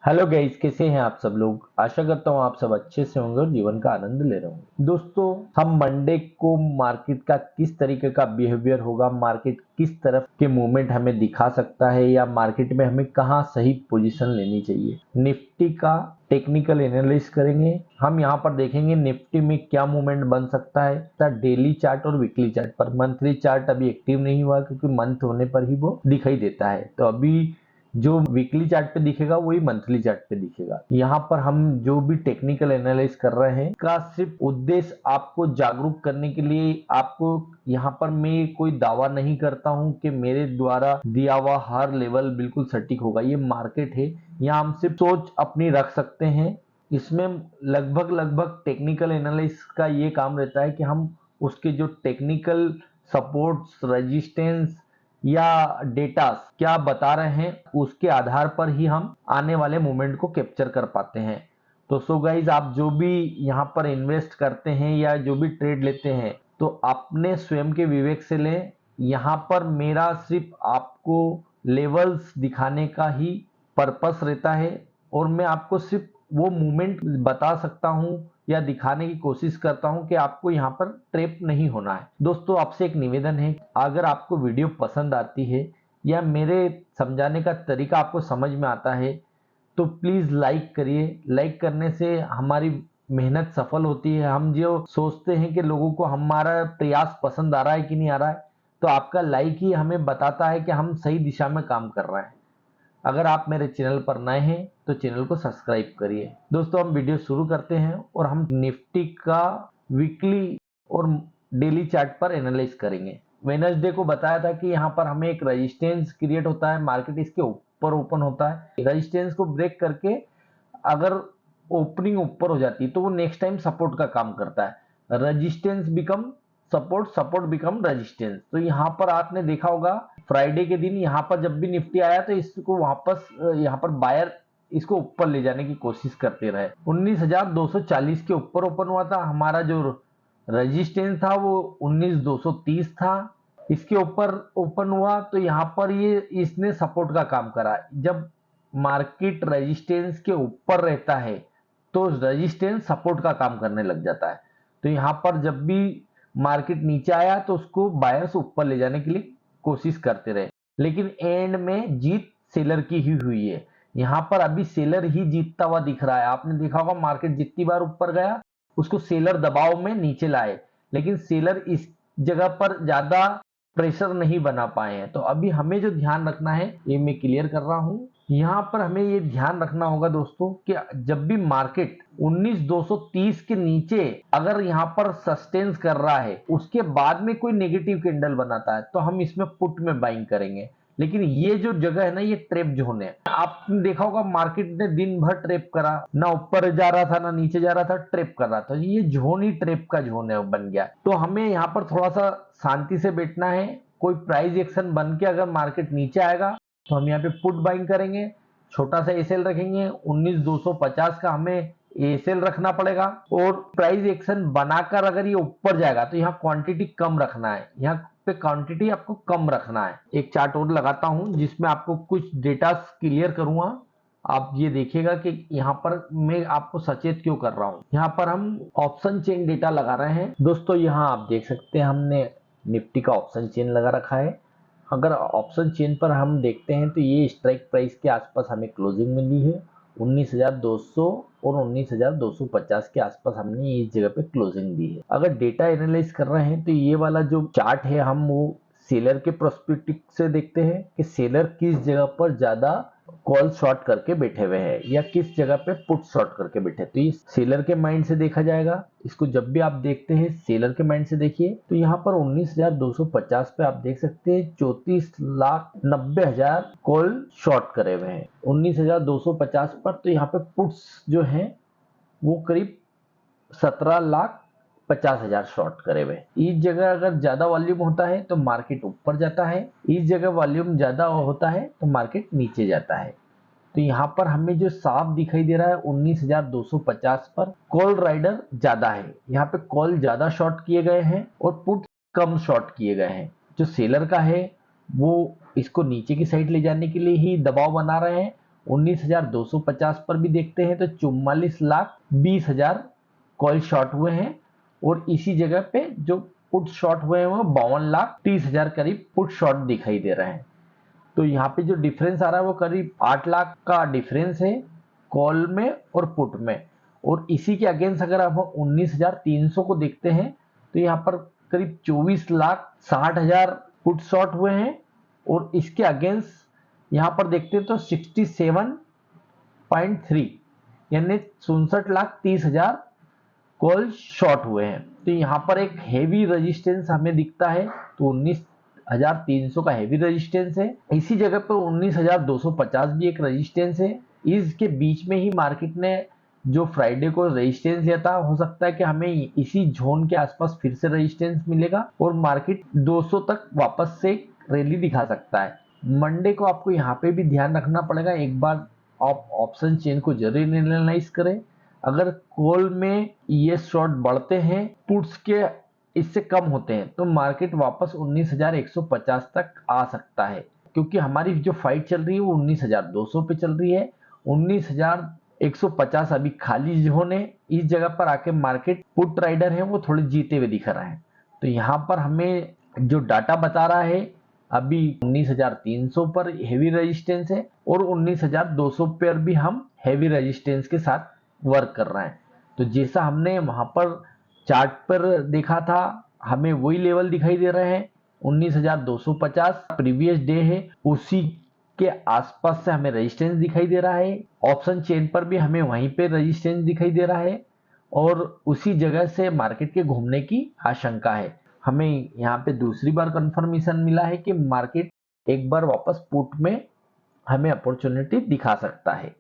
Hello guys, कैसे हैं आप सब लोग। आशा करता हूँ आप सब अच्छे से होंगे और जीवन का आनंद ले रहे होंगे। दोस्तों, हम मंडे को मार्केट का किस तरीके का बिहेवियर होगा, मार्केट किस तरफ के मूवमेंट हमें दिखा सकता है या मार्केट में हमें कहाँ सही पोजीशन लेनी चाहिए, निफ्टी का टेक्निकल एनालिसिस करेंगे। हम यहाँ पर देखेंगे निफ्टी में क्या मूवमेंट बन सकता है डेली चार्ट और वीकली चार्ट पर। मंथली चार्ट अभी एक्टिव नहीं हुआ क्योंकि मंथ होने पर ही वो दिखाई देता है, तो अभी जो वीकली चार्ट पे दिखेगा वही मंथली चार्ट पे दिखेगा। यहाँ पर हम जो भी टेक्निकल एनालिसिस कर रहे हैं का सिर्फ उद्देश्य आपको जागरूक करने के लिए। आपको यहाँ पर मैं कोई दावा नहीं करता हूँ कि मेरे द्वारा दिया हुआ हर लेवल बिल्कुल सटीक होगा। ये मार्केट है, यहाँ हम सिर्फ सोच अपनी रख सकते हैं। इसमें लगभग टेक्निकल एनालिसिस का ये काम रहता है कि हम उसके जो टेक्निकल सपोर्ट्स, रेजिस्टेंस या डेटा क्या बता रहे हैं उसके आधार पर ही हम आने वाले मोमेंट को कैप्चर कर पाते हैं। तो सो गाइज, आप जो भी यहाँ पर इन्वेस्ट करते हैं या जो भी ट्रेड लेते हैं तो अपने स्वयं के विवेक से लें। यहाँ पर मेरा सिर्फ आपको लेवल्स दिखाने का ही पर्पस रहता है और मैं आपको सिर्फ वो मूवमेंट बता सकता हूँ या दिखाने की कोशिश करता हूं कि आपको यहाँ पर ट्रैप नहीं होना है। दोस्तों, आपसे एक निवेदन है, अगर आपको वीडियो पसंद आती है या मेरे समझाने का तरीका आपको समझ में आता है तो प्लीज लाइक करिए। लाइक करने से हमारी मेहनत सफल होती है। हम जो सोचते हैं कि लोगों को हमारा प्रयास पसंद आ रहा है कि नहीं आ रहा है, तो आपका लाइक ही हमें बताता है कि हम सही दिशा में काम कर रहे हैं। अगर आप मेरे चैनल पर नए हैं तो चैनल को सब्सक्राइब करिए। दोस्तों, हम वीडियो शुरू करते हैं और हम निफ्टी का वीकली और डेली चार्ट पर एनालाइज करेंगे। वेडनेसडे को बताया था कि यहाँ पर हमें एक रेजिस्टेंस क्रिएट होता है, मार्केट इसके ऊपर ओपन होता है। रेजिस्टेंस को ब्रेक करके अगर ओपनिंग ऊपर हो जाती है तो वो नेक्स्ट टाइम सपोर्ट का काम करता है। Resistance become support, support become resistance. तो यहाँ पर आपने देखा होगा फ्राइडे के दिन यहाँ पर जब भी निफ्टी आया तो इसको वापस यहाँ पर बायर इसको ऊपर ले जाने की कोशिश करते रहे। 19,240 के ऊपर ओपन हुआ था। हमारा जो रेजिस्टेंस था वो 19,230 था। इसके ऊपर ओपन हुआ तो यहाँ पर ये इसने सपोर्ट का काम करा। जब मार्केट रेजिस्टेंस के ऊपर रहता है तो रेजिस्टेंस सपोर्ट का काम करने लग जाता है। तो यहाँ पर जब भी मार्केट नीचे आया तो उसको बायर्स ऊपर ले जाने के लिए कोशिश करते रहे, लेकिन एंड में जीत सेलर की ही हुई है। यहाँ पर अभी सेलर ही जीतता हुआ दिख रहा है। आपने देखा होगा मार्केट जितनी बार ऊपर गया उसको सेलर दबाव में नीचे लाए, लेकिन सेलर इस जगह पर ज्यादा प्रेशर नहीं बना पाए हैं। तो अभी हमें जो ध्यान रखना है ये मैं क्लियर कर रहा हूं। यहाँ पर हमें ये ध्यान रखना होगा दोस्तों कि जब भी मार्केट 19,230 के नीचे अगर यहाँ पर सस्टेन्स कर रहा है उसके बाद में कोई नेगेटिव कैंडल बनाता है तो हम इसमें पुट में बाइंग करेंगे। लेकिन ये जो जगह है ना, ये ट्रेप जोन है। आपने देखा होगा मार्केट ने दिन भर ट्रेप करा, ना ऊपर जा रहा था ना नीचे जा रहा था, ट्रेप कर रहा था। ये जोन ही ट्रेप का जोन है, बन गया। तो हमें यहाँ पर थोड़ा सा शांति से बैठना है। कोई प्राइस एक्शन बन के अगर मार्केट नीचे आएगा तो हम यहाँ पे पुट बाइंग करेंगे, छोटा सा एसएल रखेंगे। 19,250 का हमें एसएल रखना पड़ेगा और प्राइस एक्शन बनाकर अगर ये ऊपर जाएगा तो यहाँ क्वांटिटी कम रखना है। यहाँ पे क्वांटिटी आपको कम रखना है। एक चार्ट और लगाता हूं जिसमें आपको कुछ डेटा क्लियर करूंगा। आप ये देखिएगा कि यहाँ पर मैं आपको सचेत क्यों कर रहा हूँ। यहाँ पर हम ऑप्शन चेन डेटा लगा रहे हैं। दोस्तों, यहाँ आप देख सकते हैं हमने निफ्टी का ऑप्शन चेन लगा रखा है। अगर ऑप्शन चेन पर हम देखते हैं तो ये स्ट्राइक प्राइस के आसपास हमें क्लोजिंग मिली है। 19,200 और 19,250 के आसपास हमने इस जगह पे क्लोजिंग दी है। अगर डेटा एनालाइज कर रहे हैं तो ये वाला जो चार्ट है हम वो सेलर के प्रोस्पेक्टिव से देखते हैं कि सेलर किस जगह पर ज्यादा कॉल शॉर्ट करके बैठे हुए हैं या किस जगह पे पुट शॉर्ट करके बैठे। तो ये सेलर के माइंड से देखा जाएगा। इसको जब भी आप देखते हैं सेलर के माइंड से देखिए। तो यहाँ पर 19,250 पे आप देख सकते हैं 34,90,000 कॉल शॉर्ट करे हुए हैं 19,250 पर। तो यहाँ पे पुट्स जो है वो करीब 17,50,000 शॉर्ट करे हुए। इस जगह अगर ज्यादा वॉल्यूम होता है तो मार्केट ऊपर जाता है, इस जगह वॉल्यूम ज्यादा होता है तो मार्केट नीचे जाता है। तो यहाँ पर हमें जो साफ दिखाई दे रहा है 19,250 पर कॉल राइडर ज्यादा है। यहाँ पे कॉल ज्यादा शॉर्ट किए गए हैं और पुट कम शॉर्ट किए गए हैं। जो सेलर का है वो इसको नीचे की साइड ले जाने के लिए ही दबाव बना रहे हैं 19,250 पर भी देखते हैं तो 44,20,000 कॉल शॉर्ट हुए हैं और इसी जगह पे जो पुट शॉर्ट हुए हैं वो 52,30,000 करीब पुट शॉर्ट दिखाई दे रहे हैं। तो यहाँ पे जो डिफरेंस आ रहा है वो करीब 8 लाख का डिफरेंस है कॉल में और पुट में। और इसी के अगेंस्ट अगर आप 19,300 को देखते हैं तो यहाँ पर करीब 24,60,000 पुट शॉर्ट हुए हैं और इसके अगेंस्ट यहाँ पर देखते हैं तो 67.3 यानी 67,30,000 कॉल शॉर्ट हुए हैं। तो यहाँ पर एक हेवी रेजिस्टेंस हमें दिखता है, तो 19,300 का हेवी रेजिस्टेंस है। इसी जगह पर 19,250 भी एक रेजिस्टेंस है। इसके बीच में ही मार्केट ने जो फ्राइडे को रेजिस्टेंस लिया था, हो सकता है कि हमें इसी जोन के आसपास फिर से रेजिस्टेंस मिलेगा और मार्केट 200 तक वापस से रैली दिखा सकता है। मंडे को आपको यहाँ पे भी ध्यान रखना पड़ेगा, एक बार आप ऑप्शन चेन को जरूर एनालाइज करें। अगर कॉल में ये शॉर्ट बढ़ते हैं, पुट्स के इससे कम होते हैं, तो मार्केट वापस 19,150 तक आ सकता है, क्योंकि हमारी जो फाइट चल रही है वो 19,200 पे चल रही है। 19,150 अभी खाली जोन है। इस जगह पर आके मार्केट पुट राइडर है वो थोड़े जीते हुए दिख रहा है। तो यहाँ पर हमें जो डाटा बता रहा है अभी 19,300 पर हेवी रेजिस्टेंस है और 19,200 पर भी हम हेवी रेजिस्टेंस के साथ वर्क कर रहे हैं। तो जैसा हमने वहां पर चार्ट पर देखा था, हमें वही लेवल दिखाई दे रहे हैं। 19,250 प्रीवियस डे है, उसी के आसपास से हमें रेजिस्टेंस दिखाई दे रहा है। ऑप्शन चेन पर भी हमें वहीं पे रेजिस्टेंस दिखाई दे रहा है और उसी जगह से मार्केट के घूमने की आशंका है। हमें यहाँ पे दूसरी बार कंफर्मेशन मिला है कि मार्केट एक बार वापस पुट में हमें अपॉर्चुनिटी दिखा सकता है।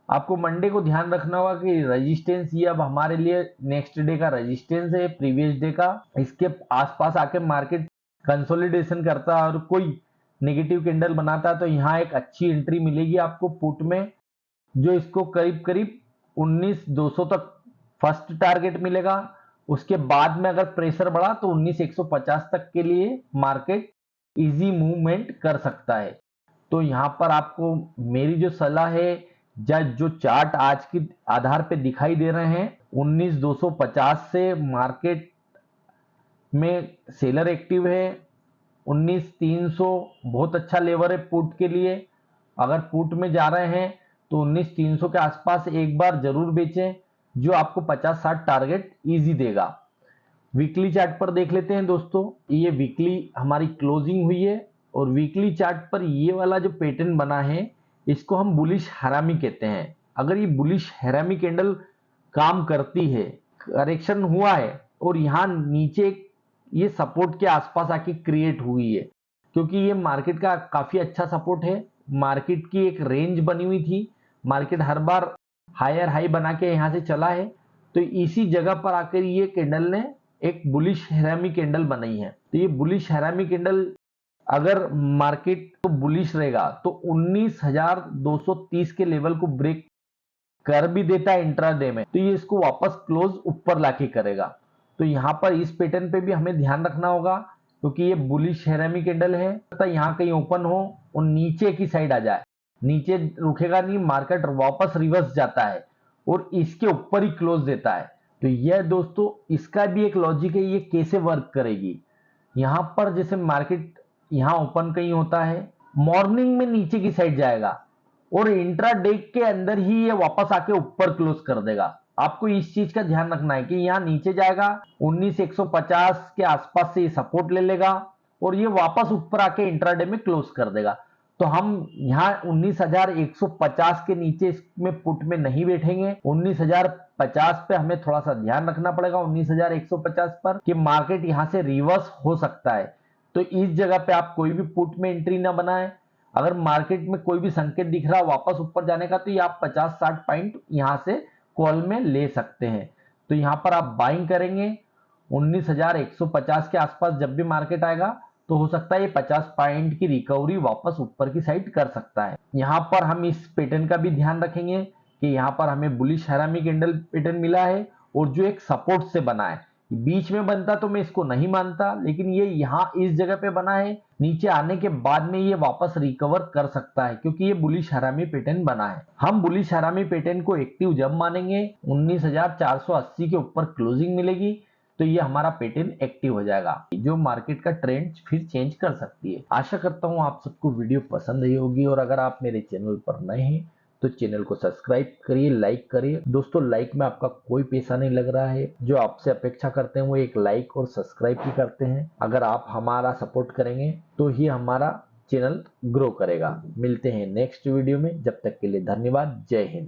आपको मंडे को ध्यान रखना होगा कि रेजिस्टेंस ये अब हमारे लिए नेक्स्ट डे का रेजिस्टेंस है, प्रीवियस डे का। इसके आसपास आके मार्केट कंसोलिडेशन करता है और कोई नेगेटिव कैंडल बनाता है तो यहाँ एक अच्छी एंट्री मिलेगी आपको पुट में, जो इसको करीब करीब 19,200 तक फर्स्ट टारगेट मिलेगा। उसके बाद में अगर प्रेशर बढ़ा तो 19,150 तक के लिए मार्केट इजी मूवमेंट कर सकता है। तो यहाँ पर आपको मेरी जो सलाह है, जो चार्ट आज के आधार पे दिखाई दे रहे हैं, 19,250 से मार्केट में सेलर एक्टिव है। 19,300 बहुत अच्छा लेवल है पुट के लिए। अगर पुट में जा रहे हैं तो 19,300 के आसपास एक बार जरूर बेचें, जो आपको 50-60 टारगेट इजी देगा। वीकली चार्ट पर देख लेते हैं दोस्तों। ये वीकली हमारी क्लोजिंग हुई है और वीकली चार्ट पर ये वाला जो पैटर्न बना है इसको हम बुलिश हरामी कहते हैं। अगर ये बुलिश हरामी कैंडल काम करती है, करेक्शन हुआ है और यहाँ नीचे ये सपोर्ट के आसपास आके क्रिएट हुई है, क्योंकि ये मार्केट का काफी अच्छा सपोर्ट है। मार्केट की एक रेंज बनी हुई थी, मार्केट हर बार हायर हाई बना के यहाँ से चला है, तो इसी जगह पर आकर ये कैंडल ने एक बुलिश हरामी कैंडल बनाई है। तो ये बुलिश हरामी कैंडल अगर मार्केट तो बुलिश रहेगा तो 19,230 के लेवल को ब्रेक कर भी देता है इंट्राडे में, तो ये इसको वापस क्लोज ऊपर लाके करेगा। तो यहाँ पर इस पैटर्न पे भी हमें ध्यान रखना होगा, क्योंकि ये बुलिश हरामी कैंडल है। तो यहाँ कहीं ओपन हो और नीचे की साइड आ जाए, नीचे रुकेगा नहीं, मार्केट वापस रिवर्स जाता है और इसके ऊपर ही क्लोज देता है। तो यह दोस्तों इसका भी एक लॉजिक है, ये कैसे वर्क करेगी। यहाँ पर जैसे मार्केट यहाँ ओपन कहीं होता है, मॉर्निंग में नीचे की साइड जाएगा और इंट्राडे के अंदर ही ये वापस आके ऊपर क्लोज कर देगा। आपको इस चीज का ध्यान रखना है कि यहाँ नीचे जाएगा, 19,150 के आसपास से ये सपोर्ट ले लेगा और ये वापस ऊपर आके इंट्राडे में क्लोज कर देगा। तो हम यहाँ 19,150 के नीचे इसमें पुट में नहीं बैठेंगे। 19,050 पे हमें थोड़ा सा ध्यान रखना पड़ेगा, 19,150 पर, कि मार्केट यहाँ से रिवर्स हो सकता है। तो इस जगह पे आप कोई भी पुट में एंट्री ना बनाएं। अगर मार्केट में कोई भी संकेत दिख रहा है वापस ऊपर जाने का, तो ये आप 50-60 पॉइंट यहाँ से कॉल में ले सकते हैं। तो यहाँ पर आप बाइंग करेंगे 19,150 के आसपास। जब भी मार्केट आएगा तो हो सकता है ये 50 पॉइंट की रिकवरी वापस ऊपर की साइड कर सकता है। यहाँ पर हम इस पैटर्न का भी ध्यान रखेंगे कि यहाँ पर हमें बुलिश हरामी कैंडल पैटर्न मिला है और जो एक सपोर्ट से बना है, बीच में बनता तो मैं इसको नहीं मानता, लेकिन ये यहाँ इस जगह पे बना है, नीचे आने के बाद में ये वापस रिकवर कर सकता है क्योंकि ये बुलिश हरामी पैटर्न बना है। हम बुलिश हरामी पैटर्न को एक्टिव जब मानेंगे 19,480 के ऊपर क्लोजिंग मिलेगी तो ये हमारा पैटर्न एक्टिव हो जाएगा, जो मार्केट का ट्रेंड फिर चेंज कर सकती है। आशा करता हूँ आप सबको वीडियो पसंद आई होगी, और अगर आप मेरे चैनल पर नए हैं तो चैनल को सब्सक्राइब करिए, लाइक करिए। दोस्तों, लाइक में आपका कोई पैसा नहीं लग रहा है, जो आपसे अपेक्षा करते हैं वो एक लाइक और सब्सक्राइब ही करते हैं। अगर आप हमारा सपोर्ट करेंगे तो ही हमारा चैनल ग्रो करेगा। मिलते हैं नेक्स्ट वीडियो में, जब तक के लिए धन्यवाद। जय हिंद।